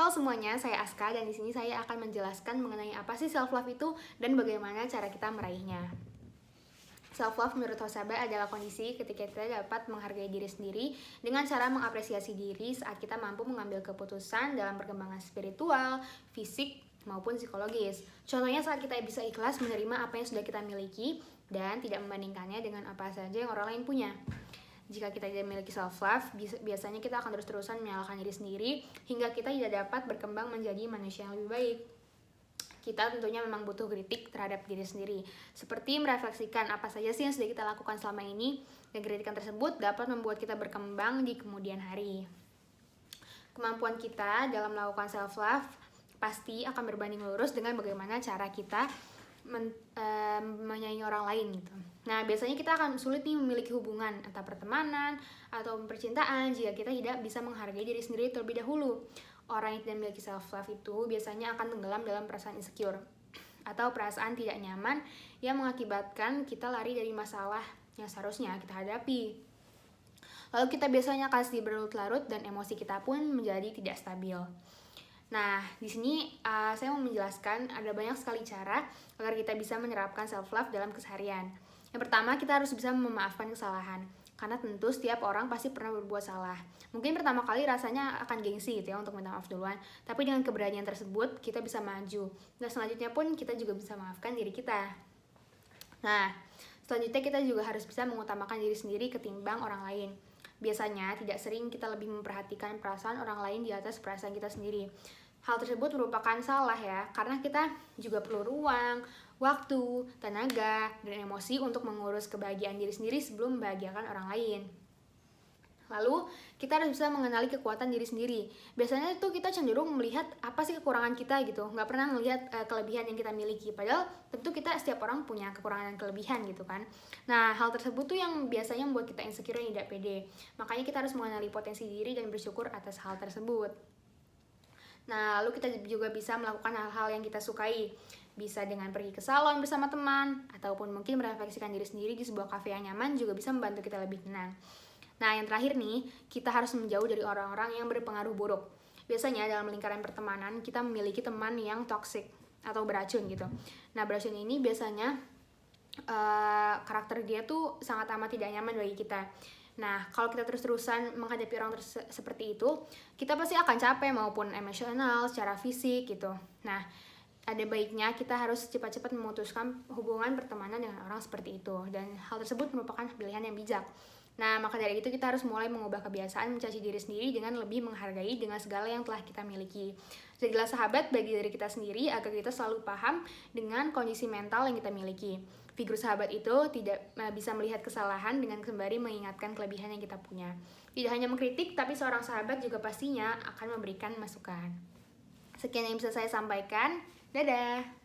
Halo semuanya, saya Aska dan di sini saya akan menjelaskan mengenai apa sih self love itu dan bagaimana cara kita meraihnya. Self love menurut Hosabe adalah kondisi ketika kita dapat menghargai diri sendiri dengan cara mengapresiasi diri saat kita mampu mengambil keputusan dalam perkembangan spiritual, fisik, maupun psikologis. Contohnya saat kita bisa ikhlas menerima apa yang sudah kita miliki dan tidak membandingkannya dengan apa saja yang orang lain punya. Jika kita tidak memiliki self-love, biasanya kita akan terus-terusan menyalahkan diri sendiri hingga kita tidak dapat berkembang menjadi manusia yang lebih baik. Kita tentunya memang butuh kritik terhadap diri sendiri, seperti merefleksikan apa saja sih yang sudah kita lakukan selama ini, dan kritikan tersebut dapat membuat kita berkembang di kemudian hari. Kemampuan kita dalam melakukan self-love pasti akan berbanding lurus dengan bagaimana cara kita menyayangi orang lain gitu. Nah, biasanya kita akan sulit nih memiliki hubungan atau pertemanan atau percintaan jika kita tidak bisa menghargai diri sendiri terlebih dahulu. Orang yang tidak memiliki self love itu biasanya akan tenggelam dalam perasaan insecure atau perasaan tidak nyaman yang mengakibatkan kita lari dari masalah yang seharusnya kita hadapi. Lalu kita biasanya akan sedih berlarut-larut dan emosi kita pun menjadi tidak stabil. Nah, di sini saya mau menjelaskan ada banyak sekali cara agar kita bisa menerapkan self-love dalam keseharian. Yang pertama, kita harus bisa memaafkan kesalahan. Karena tentu setiap orang pasti pernah berbuat salah. Mungkin pertama kali rasanya akan gengsi gitu ya untuk minta maaf duluan. Tapi dengan keberanian tersebut, kita bisa maju. Dan selanjutnya pun kita juga bisa maafkan diri kita. Nah, selanjutnya kita juga harus bisa mengutamakan diri sendiri ketimbang orang lain. Biasanya tidak sering kita lebih memperhatikan perasaan orang lain di atas perasaan kita sendiri. Hal tersebut merupakan salah ya, karena kita juga perlu ruang, waktu, tenaga, dan emosi untuk mengurus kebahagiaan diri sendiri sebelum membahagiakan orang lain. Lalu, kita harus bisa mengenali kekuatan diri sendiri. Biasanya itu kita cenderung melihat apa sih kekurangan kita gitu, nggak pernah melihat kelebihan yang kita miliki. Padahal tentu kita setiap orang punya kekurangan dan kelebihan gitu kan. Nah, hal tersebut tuh yang biasanya membuat kita insecure dan tidak pede. Makanya kita harus mengenali potensi diri dan bersyukur atas hal tersebut. Nah, lalu kita juga bisa melakukan hal-hal yang kita sukai. Bisa dengan pergi ke salon bersama teman, ataupun mungkin merefleksikan diri sendiri di sebuah kafe yang nyaman juga bisa membantu kita lebih tenang. Nah, yang terakhir nih, kita harus menjauh dari orang-orang yang berpengaruh buruk. Biasanya dalam lingkaran pertemanan, kita memiliki teman yang toksik atau beracun gitu. Nah, beracun ini biasanya karakter dia tuh sangat amat tidak nyaman bagi kita. Nah, kalau kita terus-terusan menghadapi orang seperti itu, kita pasti akan capek maupun emosional, secara fisik gitu. Nah, ada baiknya kita harus cepat-cepat memutuskan hubungan pertemanan dengan orang seperti itu. Dan hal tersebut merupakan pilihan yang bijak. Nah, maka dari itu kita harus mulai mengubah kebiasaan mencaci diri sendiri dengan lebih menghargai dengan segala yang telah kita miliki. Jadilah sahabat bagi diri kita sendiri agar kita selalu paham dengan kondisi mental yang kita miliki. Figur sahabat itu tidak bisa melihat kesalahan dengan sembari mengingatkan kelebihan yang kita punya. Tidak hanya mengkritik, tapi seorang sahabat juga pastinya akan memberikan masukan. Sekian yang bisa saya sampaikan. Dadah!